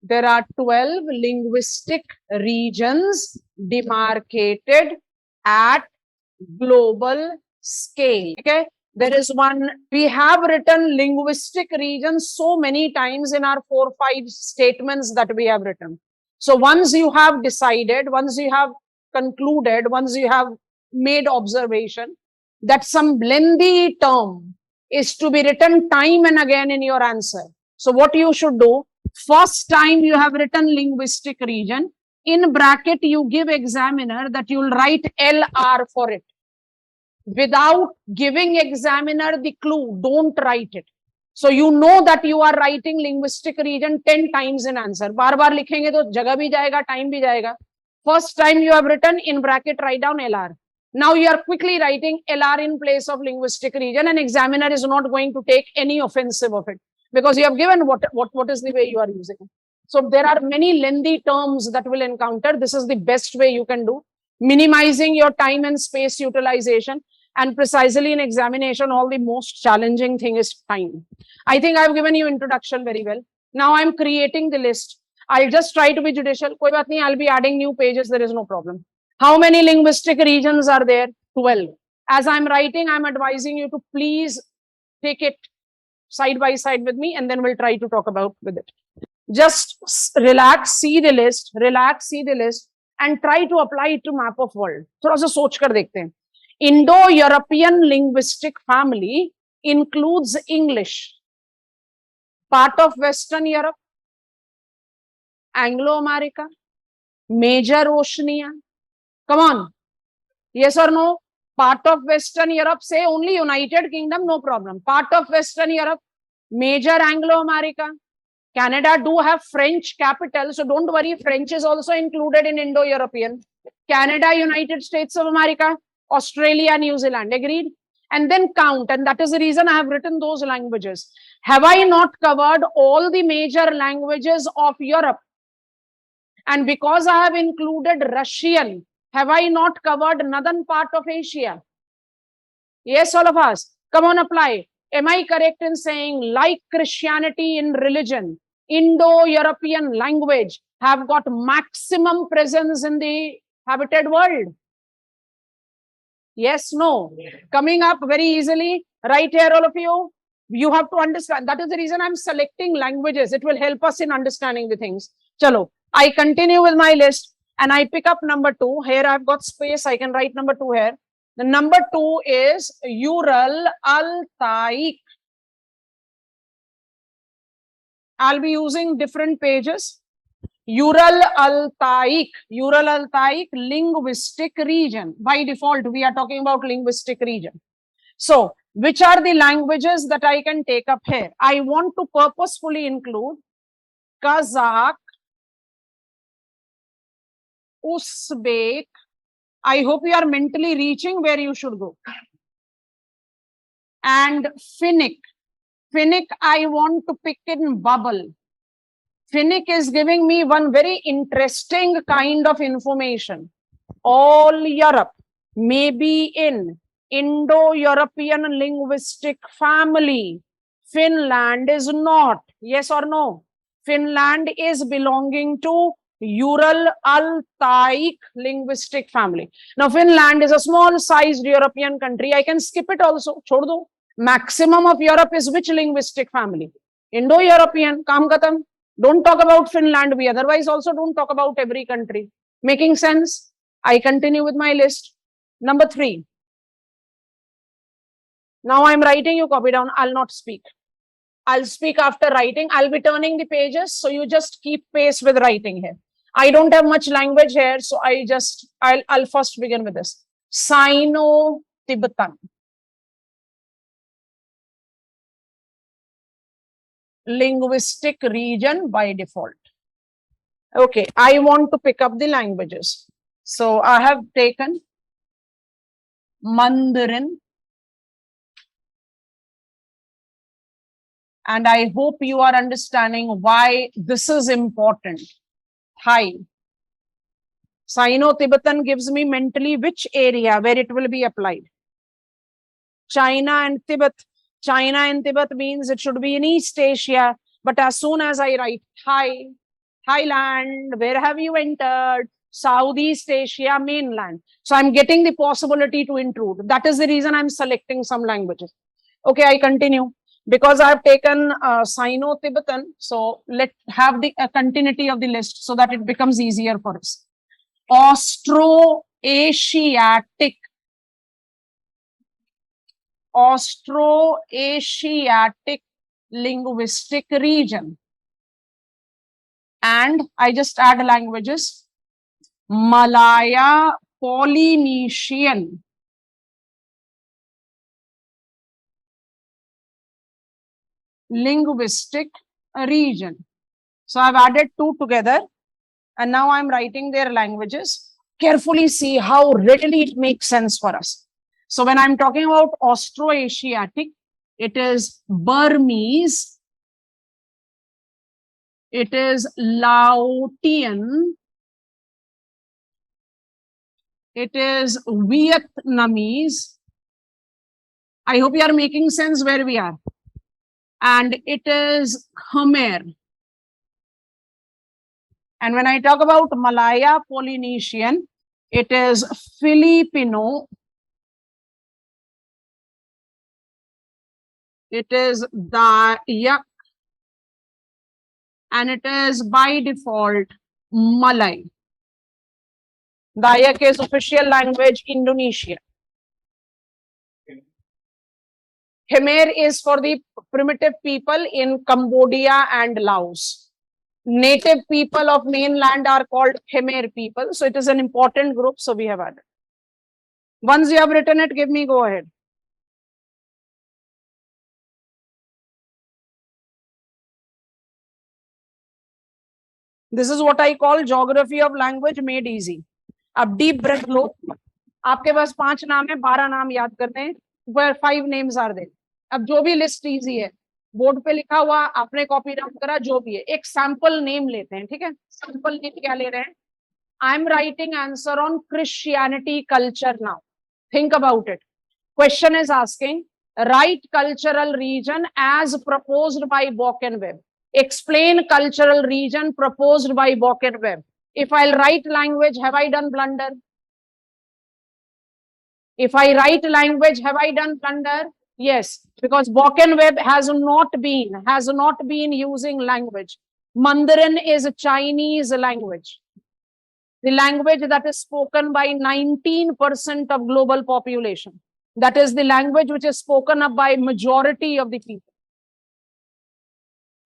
there are 12 linguistic regions demarcated at global scale. Okay, there is one. We have written linguistic regions so many times in our 4-5 statements that we have written. So once you have decided, once you have concluded, once you have made observation that some lengthy term is to be written time and again in your answer. So what you should do, first time you have written linguistic region, in bracket you give examiner that you will write LR for it. Without giving examiner the clue, don't write it. So you know that you are writing linguistic region 10 times in answer. बार बार लिखेंगे तो जगह भी जाएगा, time भी जाएगा. First time you have written in bracket, write down LR. Now you are quickly writing LR in place of linguistic region, and examiner is not going to take any offensive of it because you have given what is the way you are using it. So there are many lengthy terms that will encounter. This is the best way you can do, minimizing your time and space utilization. And precisely in examination, all the most challenging thing is time. I think I've given you introduction very well. Now I'm creating the list. I'll just try to be judicial. Koi baat nahi, I'll be adding new pages. There is no problem. How many linguistic regions are there? 12. As I'm writing, I'm advising you to please take it side by side with me, and then we'll try to talk about with it. Just relax, see the list, and try to apply it to map of world. थोड़ा सा सोच कर देखते हैं. Indo-European linguistic family includes English, part of Western Europe, Anglo-America, Major Oceania. Come on, yes or no? Part of Western Europe, say only United Kingdom, no problem. Part of Western Europe, Major Anglo-America. Canada do have French capital, so don't worry, French is also included in Indo-European. Canada, United States of America, Australia, New Zealand, agreed? And then count, and that is the reason I have written those languages. Have I not covered all the major languages of Europe? And because I have included Russian, have I not covered northern part of Asia? Yes, all of us. Come on, apply. Am I correct in saying, like Christianity in religion, Indo-European language have got maximum presence in the habited world? Yes, no. Coming up very easily, right here, all of you. You have to understand. That is the reason I'm selecting languages. It will help us in understanding the things. Chalo, I continue with my list and I pick up number 2. Here I've got space. I can write number 2 here. The number 2 is Ural-Altaic. I'll be using different pages. Ural-Altaic linguistic region. By default, we are talking about linguistic region. So, which are the languages that I can take up here? I want to purposefully include Kazakh, Uzbek. I hope you are mentally reaching where you should go. And Finnic. Finnic, I want to pick in bubble. Finnic is giving me one very interesting kind of information. All Europe may be in Indo-European linguistic family. Finland is not. Yes or no? Finland is belonging to Ural-Altaic linguistic family. Now, Finland is a small-sized European country. I can skip it also. Chhod do. Maximum of Europe is which linguistic family? Indo-European. Kaam khatam. Don't talk about Finland. We otherwise also don't talk about every country. Making sense? I continue with my list. Number 3. Now I'm writing, you copy down. I'll not speak. I'll speak after writing. I'll be turning the pages, so you just keep pace with writing here. I don't have much language here, so I'll first begin with this. Sino-Tibetan. Linguistic region by default. Okay, I want to pick up the languages. So I have taken Mandarin, and I hope you are understanding why this is important. Thai. Sino-Tibetan gives me mentally which area where it will be applied. China and Tibet. China and Tibet means it should be in East Asia, but as soon as I write Thai, Thailand. Where have you entered? Southeast Asia mainland. So I'm getting the possibility to intrude. That is the reason I'm selecting some languages. Okay, I continue. Because I've taken Sino-Tibetan, so let's have the continuity of the list so that it becomes easier for us. Austroasiatic linguistic region. And I just add languages. Malaya Polynesian linguistic region. So I've added two together and now I'm writing their languages. Carefully see how readily it makes sense for us. So when I'm talking about Austroasiatic, it is Burmese, it is Laotian, it is Vietnamese. I hope you are making sense where we are. And it is Khmer. And when I talk about Malaya Polynesian, it is Filipino, it is Dayak, and it is by default Malay. Dayak is official language Indonesia. Khmer is for the primitive people in Cambodia and Laos. Native people of mainland are called Khmer people. So it is an important group. So we have added. Once you have written it, give me go ahead. This is what I call geography of language made easy. अब deep breath लो. आपके पास 5 नाम है, 12 नाम याद करते हैं. Where 5 names are there. अब जो भी लिस्ट इजी है, बोर्ड पे लिखा हुआ, आपने कॉपी डाउन करा, जो भी है, एक सैंपल नेम लेते हैं, ठीक है? सैंपल नेम क्या ले रहे हैं? I am writing answer on Christianity culture now. Think about it. Question is asking write cultural region as proposed by Bock and Webb. Explain cultural region proposed by Bock and Webb. If I'll write language, have I done blunder? If I write language, have I done blunder? Yes, because Bock and Webb has not been using language. Mandarin is a Chinese language. The language that is spoken by 19% of global population. That is the language which is spoken up by majority of the people.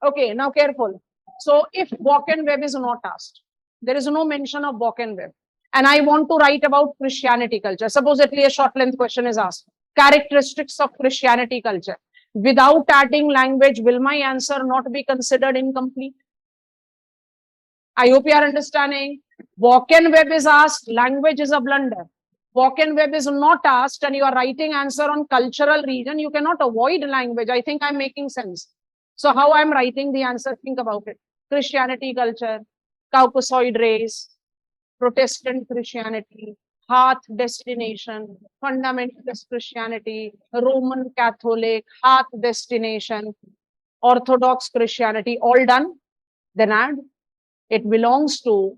Okay, now careful. So if Bock and Webb is not asked, there is no mention of Bock and Webb, and I want to write about Christianity culture. Supposedly a short length question is asked. Characteristics of Christianity culture. Without adding language, will my answer not be considered incomplete? I hope you are understanding. Bock and Webb is asked, language is a blunder. Bock and Webb is not asked and you are writing answer on cultural region, you cannot avoid language. I think I'm making sense. So how I'm writing the answer, think about it. Christianity culture, Caucasoid race, Protestant Christianity, Hearth destination, fundamentalist Christianity, Roman Catholic, Hearth destination, Orthodox Christianity, all done. Then add, it belongs to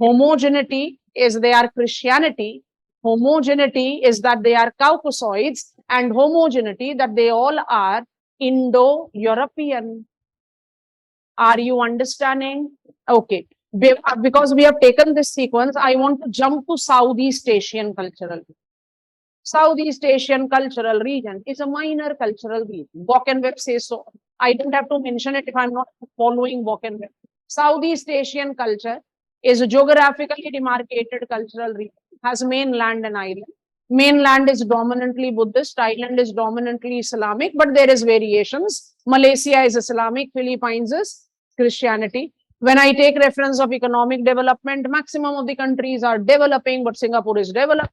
homogeneity is they are Christianity, homogeneity is that they are Caucasoids, and homogeneity that they all are Indo-European. Are you understanding? Okay. Because we have taken this sequence, I want to jump to Southeast Asian cultural. Southeast Asian cultural region is a minor cultural region. Bock and Webb says so. I don't have to mention it if I'm not following Bock and Webb. Southeast Asian culture is a geographically demarcated cultural region, has mainland and island. Mainland is dominantly Buddhist, island is dominantly Islamic, but there is variations. Malaysia is Islamic, Philippines is Christianity. When I take reference of economic development, maximum of the countries are developing, but Singapore is developed.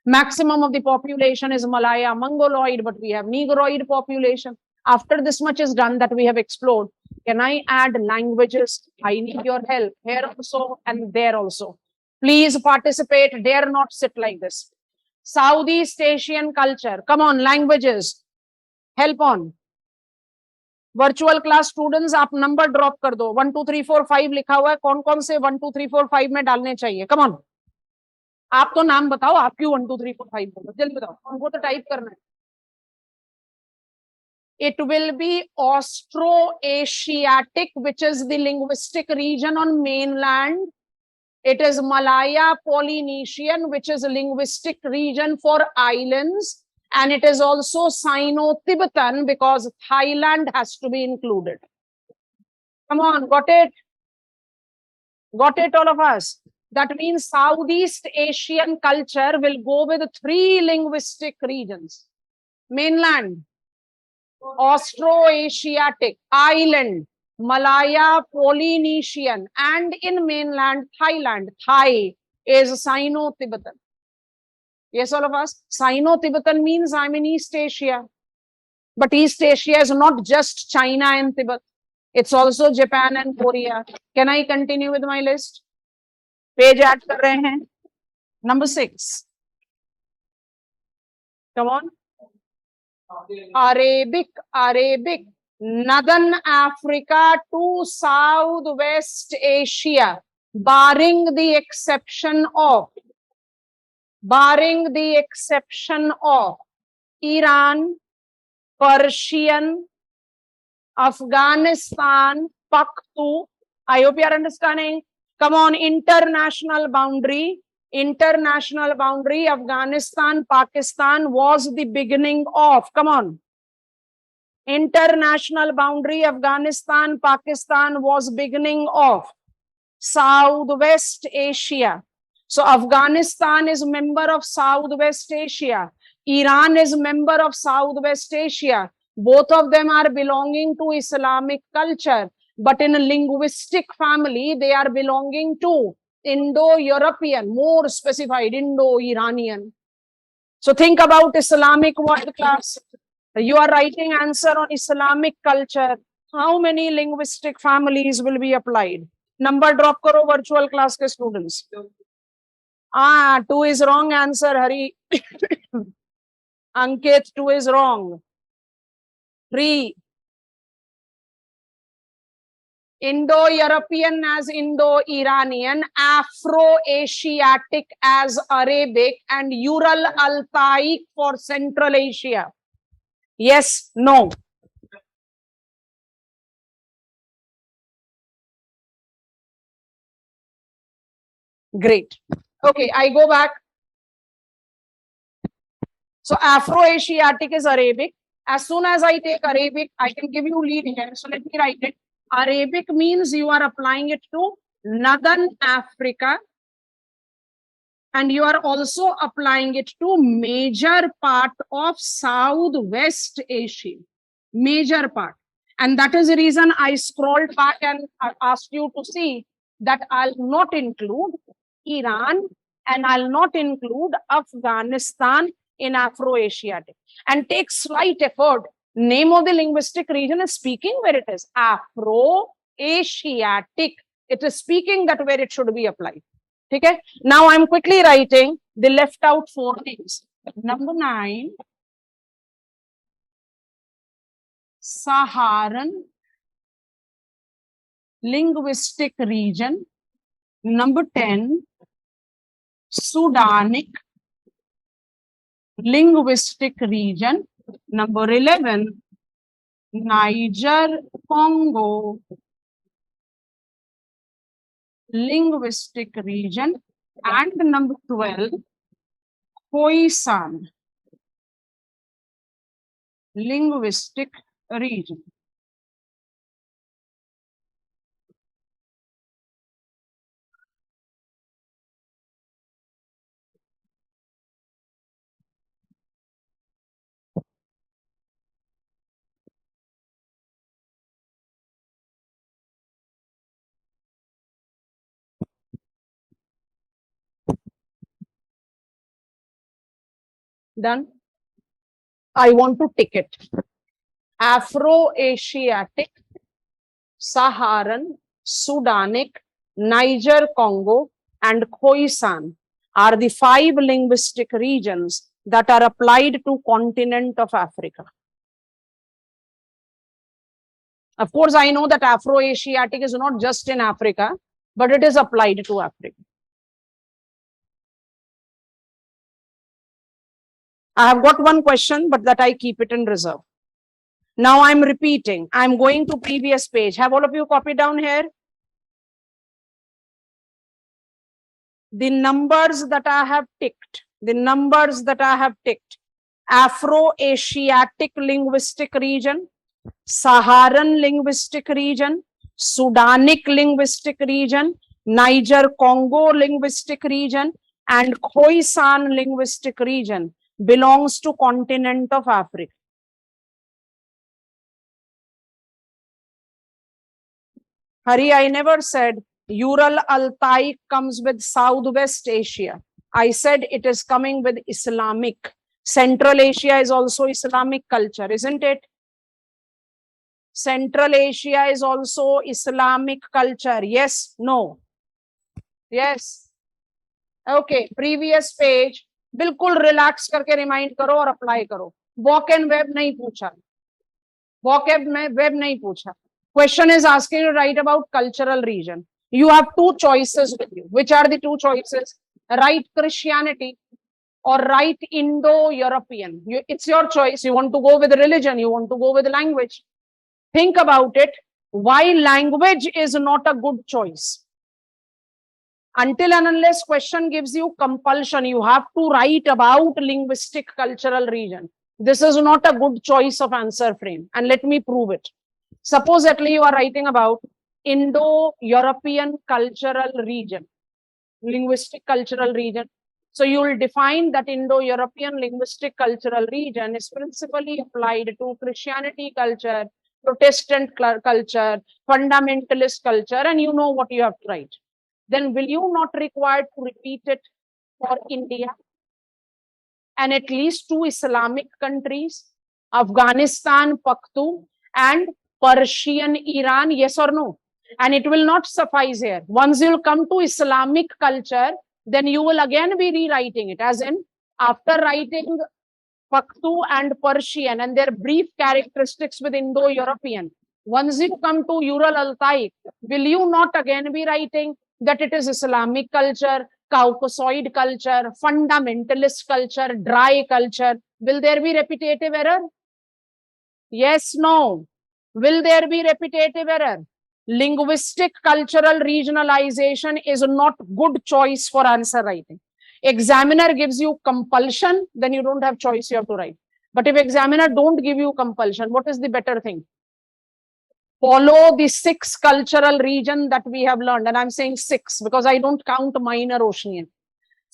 Maximum of the population is Malaya Mongoloid, but we have Negroid population. After this much is done that we have explored, can I add languages? I need your help here also and there also. Please participate, dare not sit like this. Southeast Asian culture, come on, languages, help on. Virtual class students आप number drop कर दो, 1 2 3 4 5 लिखा हुआ है, कौन कौन से 1 2 3 4 5 में डालने चाहिए, कम ऑन। आप तो नाम बताओ, आप क्यों 1 2 3 4 5 बोलो, जल्दी बताओ, हमको तो टाइप करना है। It will be Austroasiatic, which is the linguistic region on mainland. It is Malaya Polynesian, which is a linguistic region for islands. And it is also Sino-Tibetan because Thailand has to be included. Come on, got it? Got it, all of us? That means Southeast Asian culture will go with 3 linguistic regions. Mainland, Austroasiatic, island, Malaya Polynesian, and in mainland Thailand, Thai is Sino-Tibetan. Yes, all of us? Sino-Tibetan means I'm in East Asia. But East Asia is not just China and Tibet. It's also Japan and Korea. Can I continue with my list? Page add कर रहे हैं. Number 6. Come on. Arabic, Northern Africa to Southwest Asia, barring the exception of Iran, Persian, Afghanistan, Paktu. I hope you are understanding. Come on, international boundary, Afghanistan, Pakistan was the beginning of, come on. International boundary, Afghanistan, Pakistan was beginning of Southwest Asia. So Afghanistan is member of Southwest Asia. Iran is member of Southwest Asia. Both of them are belonging to Islamic culture. But in a linguistic family, they are belonging to Indo-European, more specified, Indo-Iranian. So think about Islamic world class. You are writing answer on Islamic culture. How many linguistic families will be applied? Number drop karo virtual class ke students. 2 is wrong answer, Hari. Ankit, 2 is wrong. 3. Indo-European as Indo-Iranian, Afro-Asiatic as Arabic, and Ural-Altaic for Central Asia. Yes, no. Great. Okay, I go back. So Afro-Asiatic is Arabic. As soon as I take Arabic, I can give you lead here. So let me write it. Arabic means you are applying it to Northern Africa. And you are also applying it to major part of Southwest Asia. Major part. And that is the reason I scrolled back and asked you to see that I'll not include Iran and I'll not include Afghanistan in Afro-Asiatic. And take slight effort. Name of the linguistic region is speaking where it is. Afro-Asiatic. It is speaking that where it should be applied. Okay? Now I'm quickly writing the left out 4 names. Number 9, Saharan linguistic region. Number 10, Sudanic linguistic region. Number 11, Niger Congo linguistic region. And number 12, Khoisan linguistic region. Done. I want to tick it. Afro-Asiatic, Saharan, Sudanic, Niger Congo, and Khoisan are the 5 linguistic regions that are applied to continent of Africa. Of course, I know that Afro-Asiatic is not just in Africa, but it is applied to Africa. I have got one question, but that I keep it in reserve. Now I'm repeating. I'm going to previous page. Have all of you copied down here? The numbers that I have ticked, Afro-Asiatic linguistic region, Saharan linguistic region, Sudanic linguistic region, Niger-Congo linguistic region, and Khoisan linguistic region belongs to continent of Africa. Hari, I never said Ural-Altai comes with Southwest Asia. I said it is coming with Islamic. Central Asia is also Islamic culture, isn't it? Central Asia is also Islamic culture. Yes, no? Yes. Okay, previous page. बिल्कुल relax करके remind करो और apply करो. Walk and web नहीं पूछा. Vocab में web नहीं पूछा. Question is asking you to write about cultural region. You have two choices with you. Which are the two choices? Write Christianity or write Indo-European. It's your choice. You want to go with religion. You want to go with language. Think about it. Why language is not a good choice? Until and unless question gives you compulsion, you have to write about linguistic cultural region. This is not a good choice of answer frame. And let me prove it. Supposedly you are writing about Indo-European cultural region, linguistic cultural region. So you will define that Indo-European linguistic cultural region is principally applied to Christianity culture, Protestant culture, fundamentalist culture, and you know what you have to write. Then will you not require to repeat it for India and at least two Islamic countries, Afghanistan, Paktu, and Persian Iran, yes or no? And it will not suffice here. Once you'll come to Islamic culture, then you will again be rewriting it, as in after writing Paktu and Persian and their brief characteristics with Indo-European, once you come to Ural-Altai, will you not again be writing that it is Islamic culture, Caucasoid culture, fundamentalist culture, dry culture? Will there be repetitive error? Yes, no. Will there be repetitive error? Linguistic cultural regionalization is not good choice for answer writing. Examiner gives you compulsion, then you don't have choice, you have to write. But if examiner don't give you compulsion, what is the better thing? Follow the 6 cultural region that we have learned. And I'm saying 6 because I don't count minor Oceanian.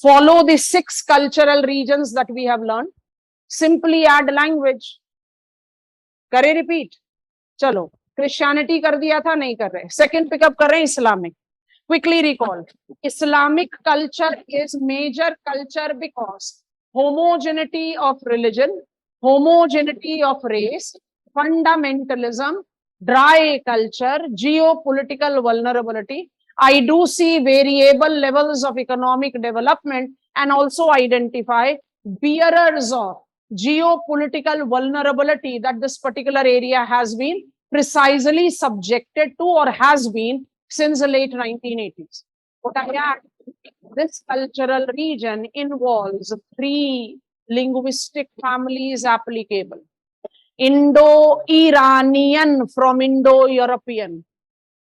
Follow the 6 cultural regions that we have learned. Simply add language. करे repeat. चलो, Christianity कर दिया था, नहीं कर रहे. Second pick up कर रहे हैं Islamic. Quickly recall. Islamic culture is major culture because homogeneity of religion, homogeneity of race, fundamentalism, dry culture, geopolitical vulnerability. I do see variable levels of economic development and also identify bearers of geopolitical vulnerability that this particular area has been precisely subjected to or has been since the late 1980s. What I add, this cultural region involves 3 linguistic families applicable. Indo-Iranian from Indo-European,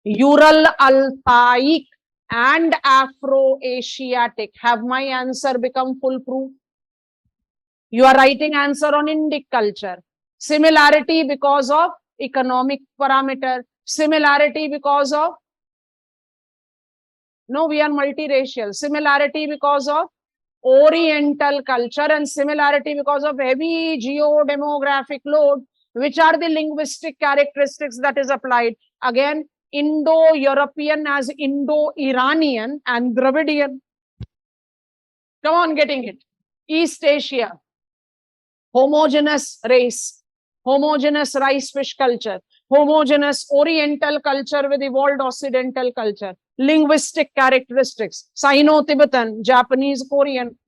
Ural-Altaic and Afro-Asiatic. Have my answer become foolproof? You are writing answer on Indic culture. Similarity because of economic parameter. Similarity because of, no, we are multiracial. Similarity because of Oriental culture and similarity because of heavy geo-demographic load. Which are the linguistic characteristics that is applied? Again, Indo-European as Indo-Iranian and Dravidian. Come on, getting it. East Asia, homogeneous race, homogeneous rice fish culture, homogeneous Oriental culture with evolved Occidental culture. Linguistic characteristics, Sino-Tibetan, Japanese, Korean.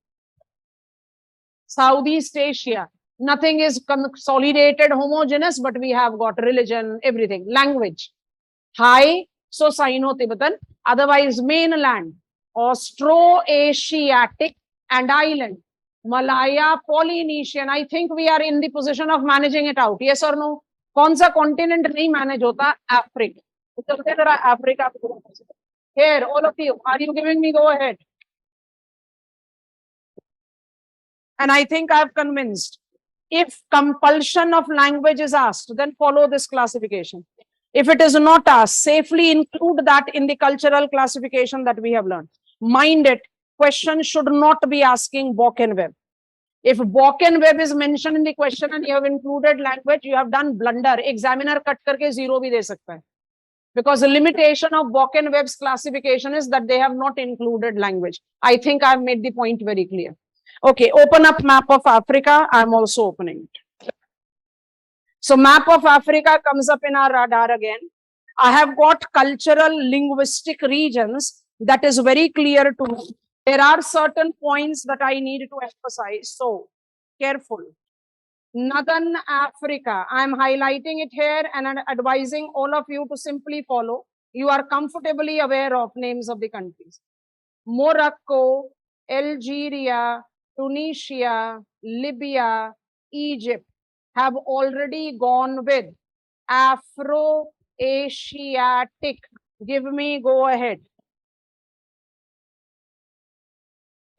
Southeast Asia, Nothing is consolidated, homogeneous, but we have got religion, everything. Language. High, so Sino-Tibetan. Otherwise, mainland, Austro-Asiatic and island. Malaya, Polynesian. I think we are in the position of managing it out. Yes or no? कौन सा continent नहीं manage होता? Africa. चलते जरा Africa. Here, all of you, are you giving me go ahead? And I think I've convinced. If compulsion of language is asked, then follow this classification. If it is not asked, safely include that in the cultural classification that we have learned. Mind it, question should not be asking Bock and Webb. If Bock and Webb is mentioned in the question and you have included language, you have done blunder. Examiner cut karke zero bhi de sakta hai. Because the limitation of Bock and Webb's classification is that they have not included language. I think I've made the point very clear. Okay, open up map of Africa. I'm also opening it. So map of Africa comes up in our radar again. I have got cultural linguistic regions that is very clear to me. There are certain points that I need to emphasize. So careful. Northern Africa, I'm highlighting it here and advising all of you to simply follow. You are comfortably aware of names of the countries. Morocco, Algeria, Tunisia, Libya, Egypt have already gone with Afro-Asiatic. Give me go ahead.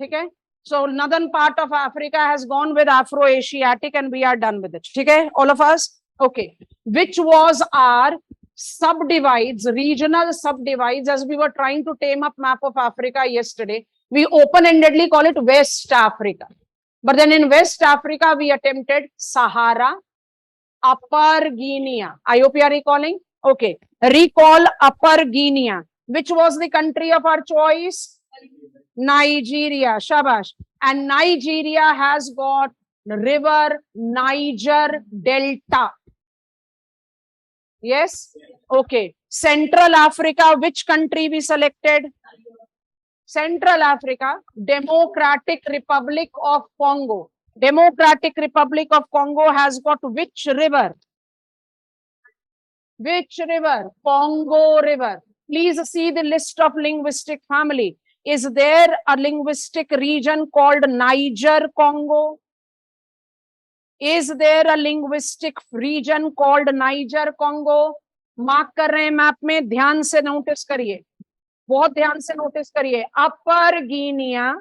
Okay? So northern part of Africa has gone with Afro-Asiatic and we are done with it. Okay? All of us? Okay. Which was our subdivides, regional subdivides, as we were trying to tame up map of Africa yesterday. We open-endedly call it West Africa. But then in West Africa, we attempted Sahara, Upper Guinea. I hope you are recalling. Okay. Recall Upper Guinea. Which was the country of our choice? Nigeria. Shabash. And Nigeria has got river Niger Delta. Yes? Okay. Central Africa, which country we selected? Central Africa, Democratic Republic of Congo. Democratic Republic of Congo has got which river? Which river? Congo River. Please see the list of linguistic family. Is there a linguistic region called Niger Congo? Is there a linguistic region called Niger Congo? Mark कर रहे हैं map में, ध्यान से notice करिए, बहुत ध्यान से नोटिस करिए. अपर Guinea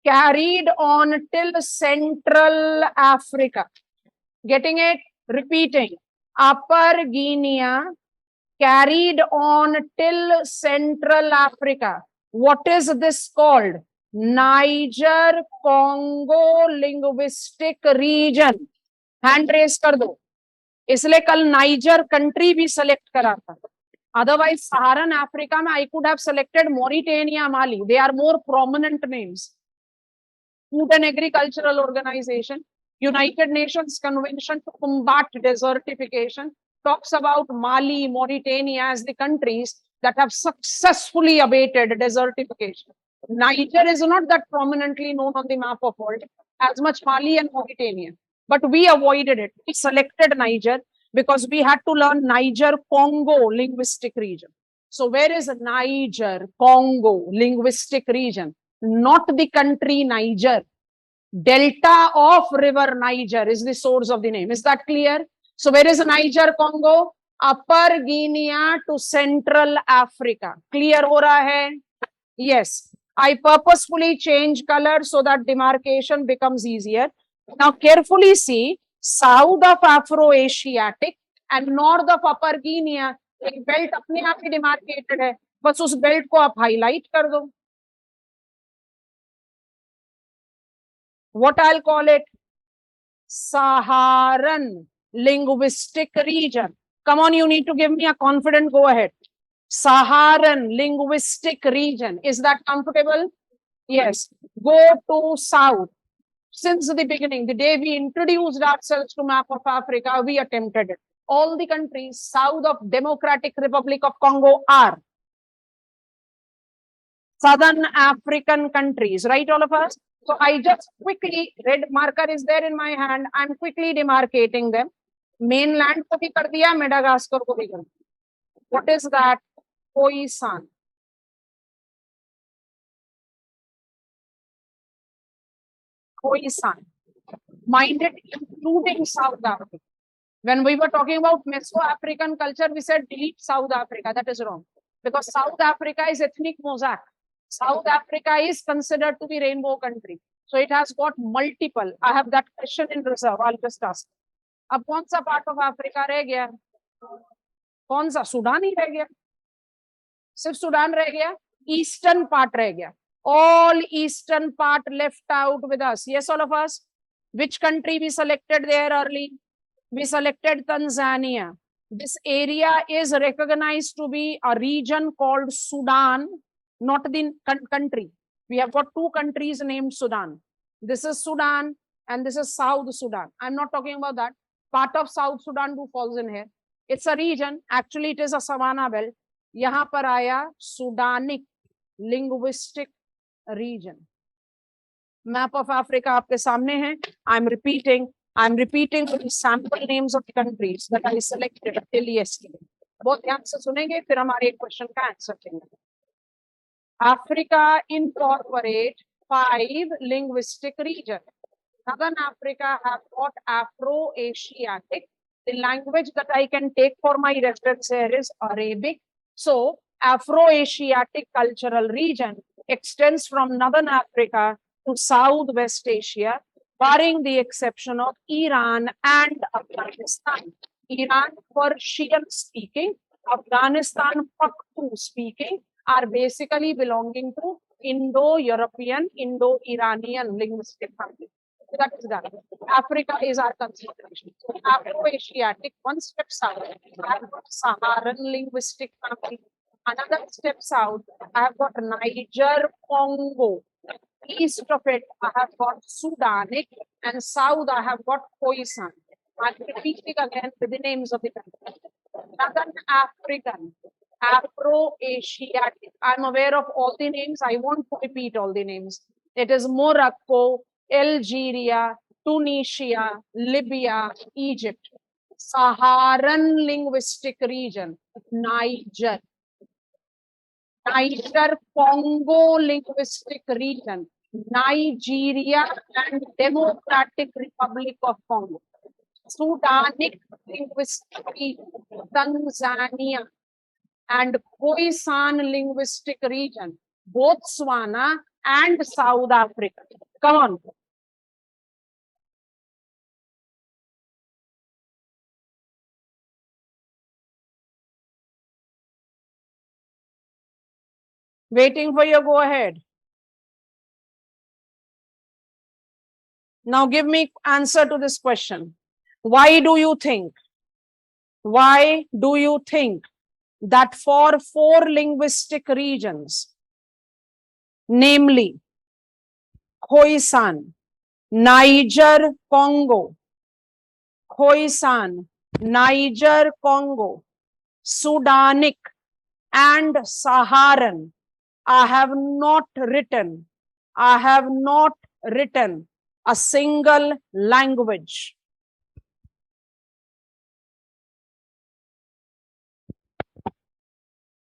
carried on till Central Africa. Getting it? Repeating. Upper Guinea carried on till Central Africa. What is this called? Niger Congo linguistic region. Hand raise कर दो. इसलिए कल नाइजर कंट्री भी सेलेक्ट करा था. Otherwise, Saharan Africa, I could have selected Mauritania, Mali. They are more prominent names. Food and Agricultural Organization, United Nations Convention to Combat Desertification, talks about Mali, Mauritania as the countries that have successfully abated desertification. Niger is not that prominently known on the map of world as much Mali and Mauritania. But we avoided it. We selected Niger because we had to learn Niger-Congo linguistic region. So where is Niger-Congo linguistic region? Not the country Niger. Delta of river Niger is the source of the name. Is that clear? So where is Niger-Congo? Upper Guinea to Central Africa. Clear ho raha hai? Yes. I purposefully change color so that demarcation becomes easier. Now carefully see, south of Afro-Asiatic and north of Upper Guinea, एक belt अपने आप ही demarcated है, बस उस belt को आप highlight कर दो. What I'll call it? Saharan linguistic region. Come on, you need to give me a confident go ahead. Saharan linguistic region. Is that comfortable? Yes. Go to south. Since the beginning, the day we introduced ourselves to map of Africa, we attempted it. All the countries south of Democratic Republic of Congo are Southern African countries, right, all of us? So I just quickly, red marker is there in my hand. I'm quickly demarcating them. Mainland को भी कर दिया, Madagascar को भी कर दिया. What is that? Khoisan. Khoisan. Mind it, including South Africa. When we were talking about Meso-African culture, we said delete South Africa. That is wrong. Because South Africa is ethnic mosaic. South Africa is considered to be rainbow country. So it has got multiple. I have that question in reserve. I'll just ask. अब कौन सा part of Africa रह गया? कौन सा? Sudan ही रह गया. सिर्फ सूडान रह गया. Eastern part रह गया. All eastern part left out with us. Yes, all of us. Which country we selected there early? We selected Tanzania. This area is recognized to be a region called Sudan, not the country. We have got two countries named Sudan. This is Sudan and this is South Sudan. I'm not talking about that. Part of South Sudan too falls in here. It's a region. Actually, it is a savanna belt. यहाँ पर आया Sudanic linguistic region. Map of Africa आपके सामने है. I'm repeating the sample names of the countries that I selected till yesterday. बहुत ध्यान से सुनेंगे, फिर हमारे एक क्वेश्चन का आंसर देंगे. Africa incorporate 5 linguistic regions. Southern Africa has got Afro-Asiatic. The language that I can take for my reference here is Arabic. So, Afro-Asiatic cultural region extends from Northern Africa to Southwest Asia, barring the exception of Iran and Afghanistan. Iran Persian speaking, Afghanistan Pashto speaking are basically belonging to Indo-European, Indo-Iranian linguistic family. So that is that. Africa is our consideration. So Afro-Asiatic, one step south, I have got Saharan linguistic family. Another step south, I have got Niger, Congo. East of it, I have got Sudanic, and south, I have got Khoisan. I'm repeating again with the names of the country. Southern African, Afro-Asiatic. I'm aware of all the names. I won't repeat all the names. It is Morocco, Algeria, Tunisia, Libya, Egypt. Saharan linguistic region, Niger. Niger, Congo linguistic region, Nigeria and Democratic Republic of Congo. Sudanic linguistic region, Tanzania and Khoisan linguistic region, Botswana and South Africa. Come on. Waiting for your go ahead. Now give me answer to this question. Why do you think that for 4 linguistic regions, namely Khoisan, Niger, Congo, Khoisan, Niger, Congo, Sudanic and Saharan, I have not written a single language.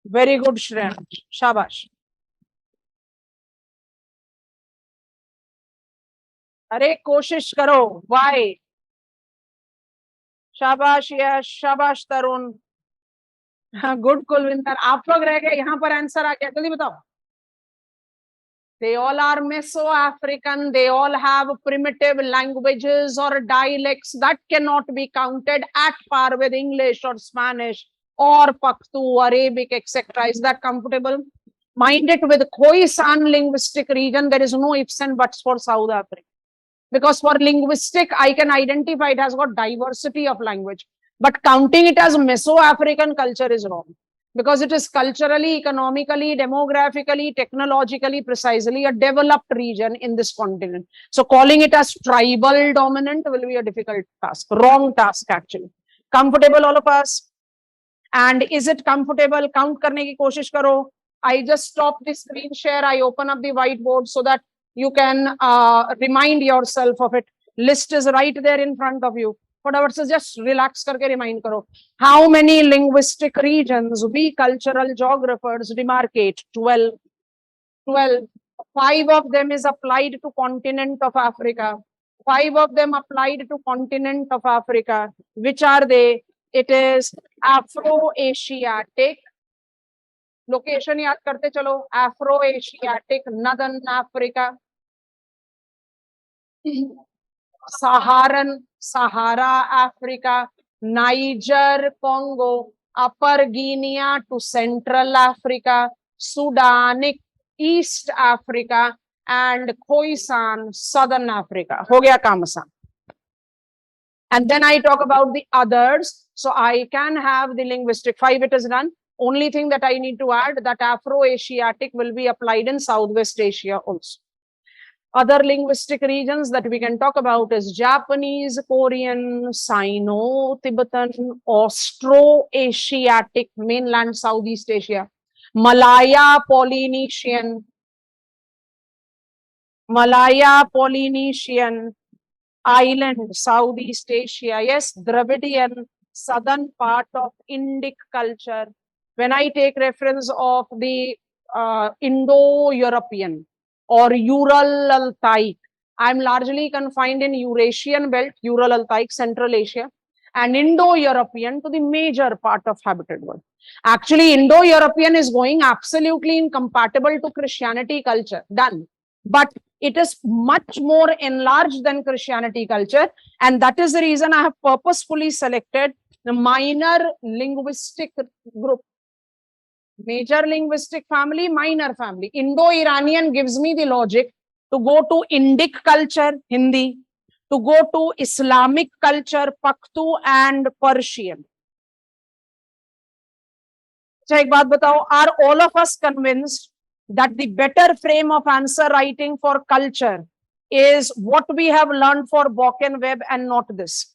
Very good, Shreya. Shabash. अरे कोशिश करो. Why? शाबाश यश, शाबाश तरुण. Good Kulwinder. आप लोग रह गए, यहाँ पर आंसर आ गया. जल्दी बताओ. They all are Meso-African. They all have primitive languages or dialects that cannot be counted at par with English or Spanish or Pashto, Arabic, etc. Is that comfortable? Mind it, with Khoisan linguistic region, there is no ifs and buts for South Africa. Because for linguistic, I can identify it has got diversity of language. But counting it as Meso-African culture is wrong. Because it is culturally, economically, demographically, technologically, precisely a developed region in this continent. So calling it as tribal dominant will be a difficult task. Wrong task actually. Comfortable all of us? And is it comfortable? Count karne ki koshish karo. I just stop the screen share. I open up the whiteboard so that You can remind yourself of it. List is right there in front of you. फटाफट से just relax करके remind करो. How many linguistic regions we cultural geographers demarcate? 12. 12. 5 of them is applied to continent of Africa. 5 of them applied to continent of Africa. Which are they? It is Afro-Asiatic. Location याद करते चलो. Afro-Asiatic, Northern Africa. Saharan, Sahara Africa, Niger, Congo, Upper Guinea to Central Africa, Sudanic, East Africa, and Khoisan, Southern Africa. हो गया काम आसान. And then I talk about the others. So I can have the linguistic 5, it is done. Only thing that I need to add that Afro-Asiatic will be applied in Southwest Asia also. Other linguistic regions that we can talk about is Japanese, Korean, Sino-Tibetan, Austro-Asiatic, mainland Southeast Asia, Malaya-Polynesian, island, Southeast Asia. Yes, Dravidian, southern part of Indic culture. When I take reference of the Indo-European or Ural-Altaic, I'm largely confined in Eurasian belt, Ural-Altaic, Central Asia, and Indo-European to the major part of habited world. Actually, Indo-European is going absolutely incompatible to Christianity culture. Done. But it is much more enlarged than Christianity culture, and that is the reason I have purposefully selected the minor linguistic group. Major linguistic family, minor family. Indo-Iranian gives me the logic to go to Indic culture, Hindi, to go to Islamic culture, Pakhtu and Persian. अच्छा एक बात बताओ, are all of us convinced that the better frame of answer writing for culture is what we have learned for Bock and Webb and not this?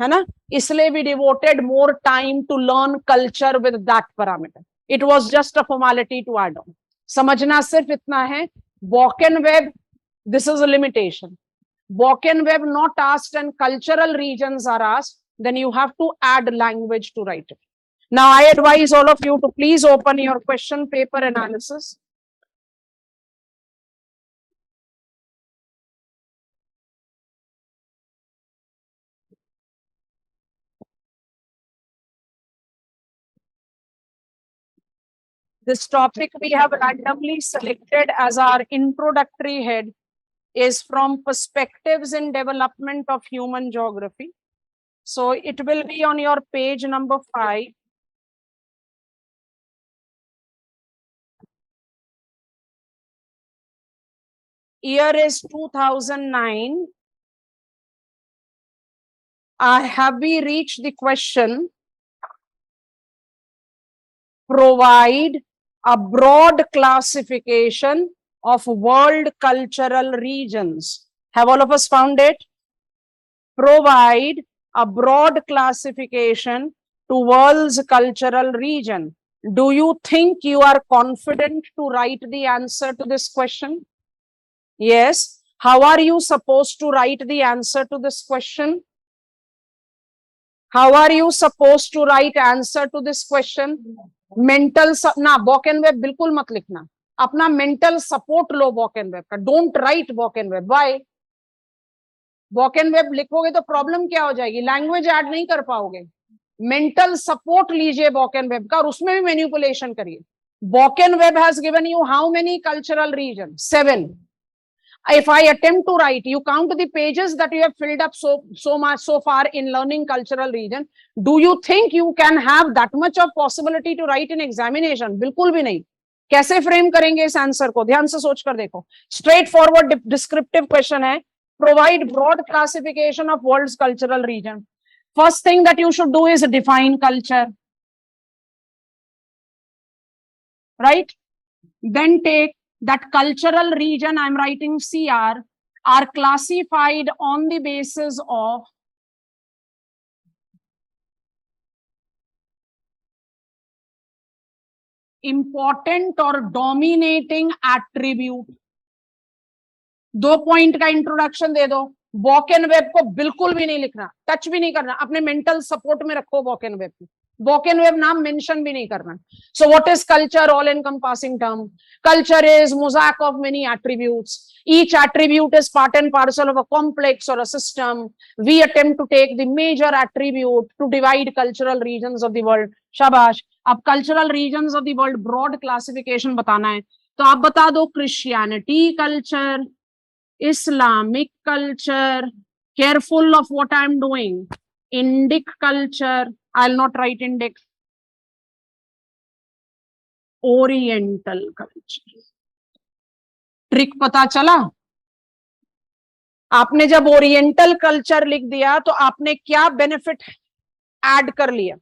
है ना? इसलिए we devoted more time to learn culture with that parameter. It was just a formality to add on. समझना सिर्फ इतना है. Bock and Webb, this is a limitation. Bock and Webb not asked and cultural regions are asked, then you have to add language to write it. Now I advise all of you to please open your question paper analysis. This topic we have randomly selected as our introductory head is from perspectives in development of human geography. So it will be on your page number 5. Year is 2009. Have we reached the question? Provide a broad classification of world cultural regions. Have all of us found it? Provide a broad classification to world's cultural region. Do you think you are confident to write the answer to this question? Yes. How are you supposed to write the answer to this question? How are you supposed to write answer to this question? Mental ना Bock and Webb बिल्कुल मत लिखना. अपना mental support low Bock and Webb का. Don't write Bock and Webb. Why? Bock and Webb लिखोगे तो problem क्या हो जाएगी? लैंग्वेज ऐड नहीं कर पाओगे. मेंटल सपोर्ट लीजिए Bock and Webb का और उसमें भी मैनिपुलेशन करिए. Bock and Webb has given you how many cultural regions? 7. If I attempt to write, you count the pages that you have filled up so much so far in learning cultural region. Do you think you can have that much of possibility to write in examination? बिल्कुल भी नहीं. कैसे frame करेंगे इस answer को? ध्यान से सोच कर देखो. स्ट्रेट फॉरवर्ड डिस्क्रिप्टिव क्वेश्चन है. Provide broad classification of world's cultural region. First thing that you should do is define culture. Right? Then take that cultural region, I'm writing CR, are classified on the basis of important और dominating attribute. 2 point का introduction दे दो। Walk and web को बिल्कुल भी नहीं लिखना, touch भी नहीं करना, अपने मेंटल सपोर्ट में रखो वॉक एंड वेब को। वॉक एंड वेब नाम मेंशन भी नहीं करना। So what is culture? All encompassing term. Culture is mosaic of many attributes. Each attribute is part and parcel of a complex or a system. We attempt to take the major attribute to divide cultural regions of the world. शाबाश। अब cultural regions of the world broad classification बताना है, तो आप बता दो Christianity culture, Islamic culture, careful of what I am doing, Indic culture, I'll not write Indic, oriental culture. Trick पता चला? आपने जब ओरिएंटल कल्चर लिख दिया तो आपने क्या बेनिफिट ऐड कर लिया?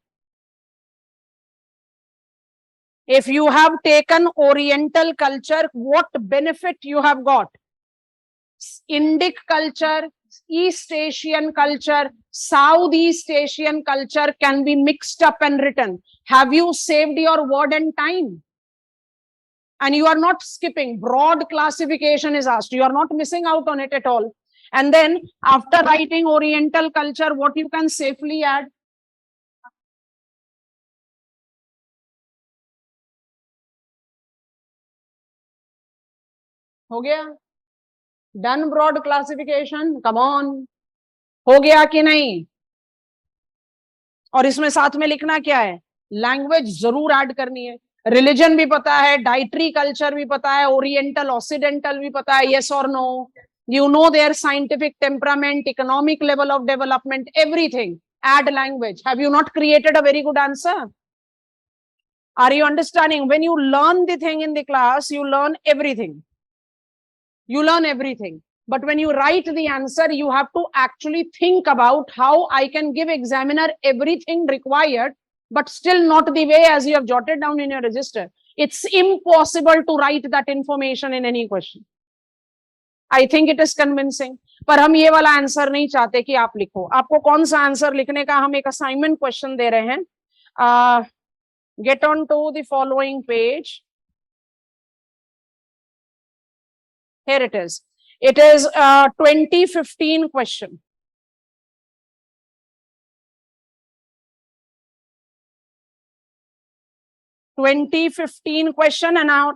If you have taken oriental culture, what benefit you have got? Indic culture, East Asian culture, Southeast Asian culture can be mixed up and written. Have you saved your word and time? And you are not skipping. Broad classification is asked. You are not missing out on it at all. And then after writing Oriental culture, what you can safely add? हो गया? Done broad classification? Come on. हो गया कि नहीं? और इसमें साथ में लिखना क्या है? लैंग्वेज जरूर ऐड करनी है। रिलीजन भी पता है, डाइटरी कल्चर भी पता है, ओरिएंटल ऑक्सीडेंटल भी पता है, यस और no? You know their scientific temperament, economic level of development, everything. Add language. Have you not created a very good answer? Are you understanding? When you learn the thing in the class, you learn everything. You learn everything. But when you write the answer, you have to actually think about how I can give examiner everything required, but still not the way as you have jotted down in your register. It's impossible to write that information in any question. I think it is convincing. पर हम ये वाला answer नहीं चाहते कि आप लिखो। आपको कौन सा आंसर लिखने का हम एक असाइनमेंट क्वेश्चन दे रहे हैं। Get on to the following page. Here it is. It is a 2015 question. And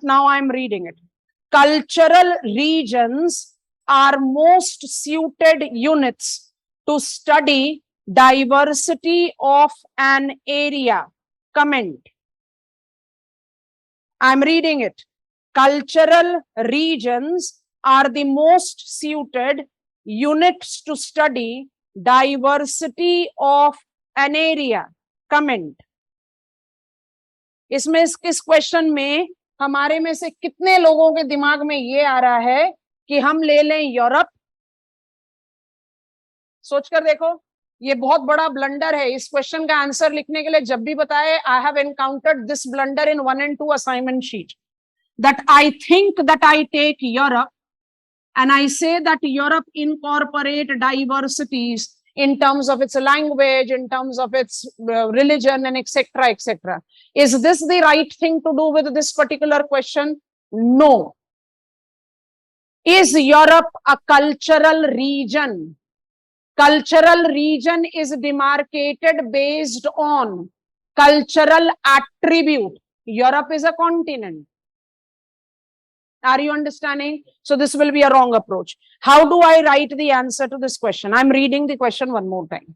now I'm reading it. Cultural regions are most suited units to study diversity of an area. Comment. I'm reading it. Cultural regions are the most suited units to study diversity of an area. Comment. इसमें इस question में हमारे में से कितने लोगों के दिमाग में ये आ रहा है कि हम ले लें यूरोप? सोचकर देखो, ये बहुत बड़ा ब्लंडर है। इस क्वेश्चन का आंसर लिखने के लिए जब भी बताए, I have encountered this blunder in 1 and 2 assignment sheet, that I think that I take Europe and I say that Europe incorporate diversities in terms of its language, in terms of its religion, and etc., etc. Is this the right thing to do with this particular question? No. Is Europe a cultural region? Cultural region is demarcated based on cultural attribute. Europe is a continent. Are you understanding? So this will be a wrong approach. How do I write the answer to this question? I'm reading the question one more time.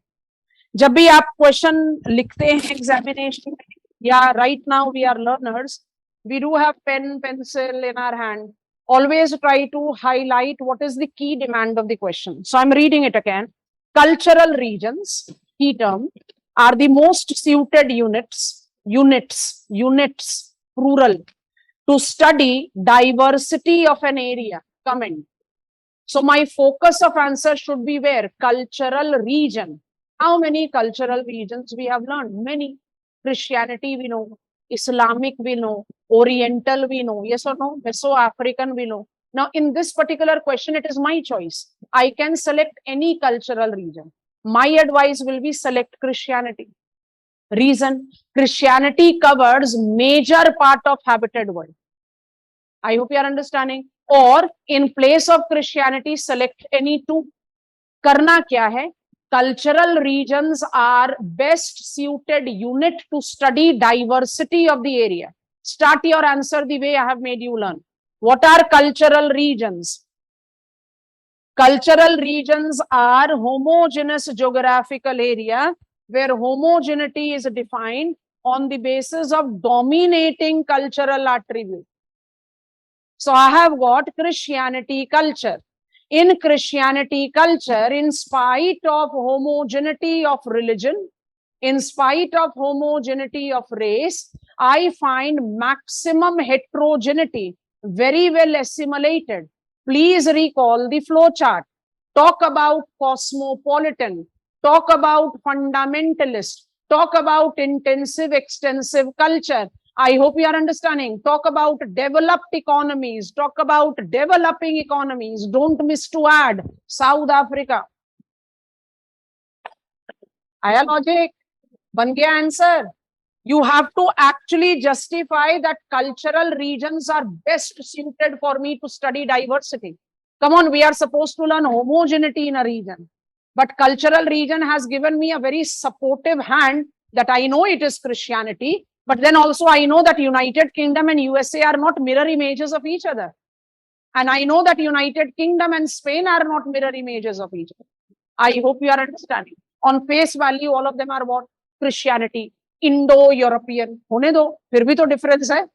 जब भी आप question लिखते हैं examination, yeah, right now we are learners. We do have pen, pencil in our hand. Always try to highlight what is the key demand of the question. So I'm reading it again. Cultural regions, key term, are the most suited units, plural, to study diversity of an area. Comment. So my focus of answer should be where? Cultural region. How many cultural regions we have learned? Many. Christianity we know, Islamic we know, Oriental we know, yes or no? Meso-African we know. Now in this particular question, it is my choice. I can select any cultural region. My advice will be select Christianity. Reason, Christianity covers major part of habited world. I hope you are understanding. Or in place of Christianity, select any two. करना क्या है? Cultural regions are best suited unit to study diversity of the area. Start your answer the way I have made you learn. What are cultural regions? Cultural regions are homogeneous geographical area where homogeneity is defined on the basis of dominating cultural attribute. So I have got Christianity culture. In Christianity culture, in spite of homogeneity of religion, in spite of homogeneity of race, I find maximum heterogeneity, very well assimilated. Please recall the flow chart. Talk about cosmopolitan, talk about fundamentalist, talk about intensive, extensive culture. I hope you are understanding. Talk about developed economies, talk about developing economies. Don't miss to add South Africa. Aya logic? Ban gaya answer. You have to actually justify that cultural regions are best suited for me to study diversity. Come on, we are supposed to learn homogeneity in a region. But cultural region has given me a very supportive hand that I know it is Christianity, but then also I know that United Kingdom and USA are not mirror images of each other. And I know that United Kingdom and Spain are not mirror images of each other. I hope you are understanding. On face value, all of them are what? Christianity. Indo-European. होने दो, फिर भी तो difference है.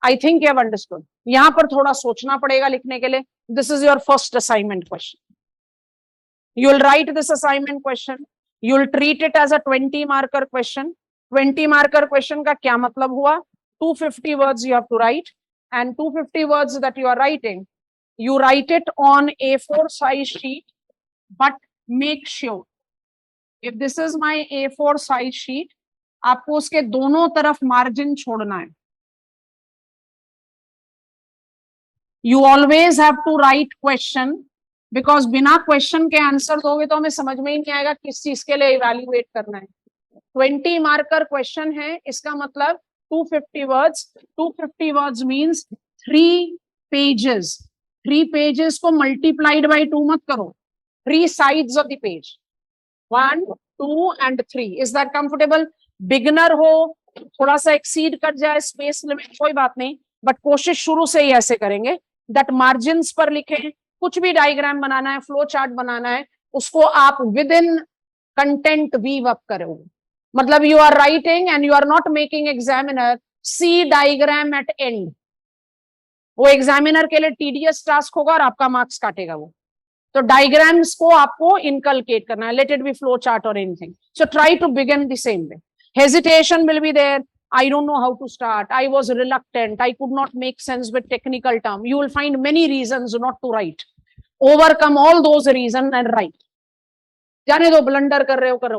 I think you have understood. यहाँ पर थोड़ा सोचना पड़ेगा लिखने के लिए. This is your first assignment question. You will write this assignment question. You will treat it as a 20 marker question. 20 marker question का क्या मतलब हुआ? 250 words you have to write, and 250 words that you are writing, you write it on A4 size sheet, but make sure if this is my A4 size sheet, आपको उसके दोनों तरफ margin छोड़ना है. You always have to write question, because बिना question के answer दोगे तो हमें समझ में ही नहीं आएगा किस चीज के लिए इवैल्यूएट करना है. 20 मार्कर क्वेश्चन है, इसका मतलब 250 words. 250 words means 3 pages. 3 pages को मल्टीप्लाइड बाय 2 मत करो. 3 sides of the page, 1, 2 and 3. Is that comfortable? Beginner हो, थोड़ा सा एक्सीड कर जाए स्पेस लिमिट, कोई बात नहीं, बट कोशिश शुरू से ही ऐसे करेंगे दैट मार्जिन्स पर लिखें. कुछ भी डायग्राम बनाना है, फ्लो चार्ट बनाना है, उसको आप with in content weave up करोगे. मतलब you are writing and you are not making examiner see diagram at end. वो एग्जामिनर के लिए टीडियस टास्क होगा और आपका मार्क्स काटेगा वो. तो डायग्राम्स को आपको इनकलकेट करना है, let it be flow chart और anything. So try to begin the same way. Hesitation will be there. I don't know how to start. I was reluctant. I could not make sense with technical term. You will find many reasons not to write. Overcome all those reasons and write. जाने दो, blunder कर रहे हो करो.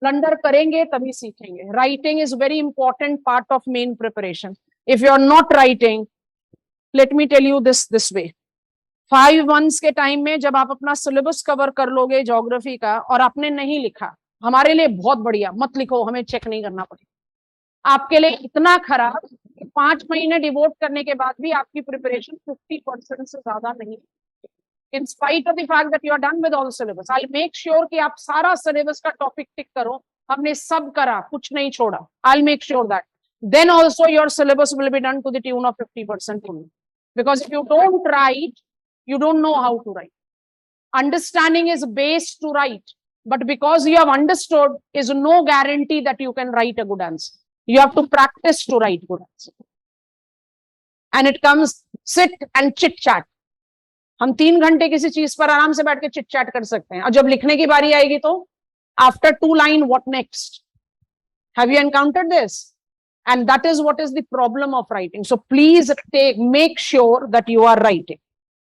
Blunder करेंगे तभी सीखेंगे. Writing is very important part of main preparation. If you are not writing, let me tell you this way. 5 months के टाइम में जब आप अपना सिलेबस कवर कर लोगे ज्योग्राफी का और आपने नहीं लिखा, हमारे लिए बहुत बढ़िया, मत लिखो, हमें चेक नहीं करना पड़ेगा. आपके लिए इतना खराब कि 5 महीने डिवोट करने के बाद भी आपकी प्रिपरेशन 50% से ज्यादा नहीं. In spite of the fact that you are done with all syllabus, I make sure कि आप सारा सिलेबस का टॉपिक टिक करो. हमने सब करा, कुछ नहीं छोड़ा. I make sure that then also your syllabus will be done to the tune of 50% only. Because if you don't write, you don't know how to write. Understanding is base to write. But because you have understood is no guarantee that you can write a good answer. You have to practice to write good answer. And it comes sit and chit chat. हम 3 घंटे किसी चीज पर आराम से बैठ के chit chat कर सकते हैं, और जब लिखने की बारी आएगी तो after 2 line what next? Have you encountered this? And that is what is the problem of writing. So please make sure that you are writing.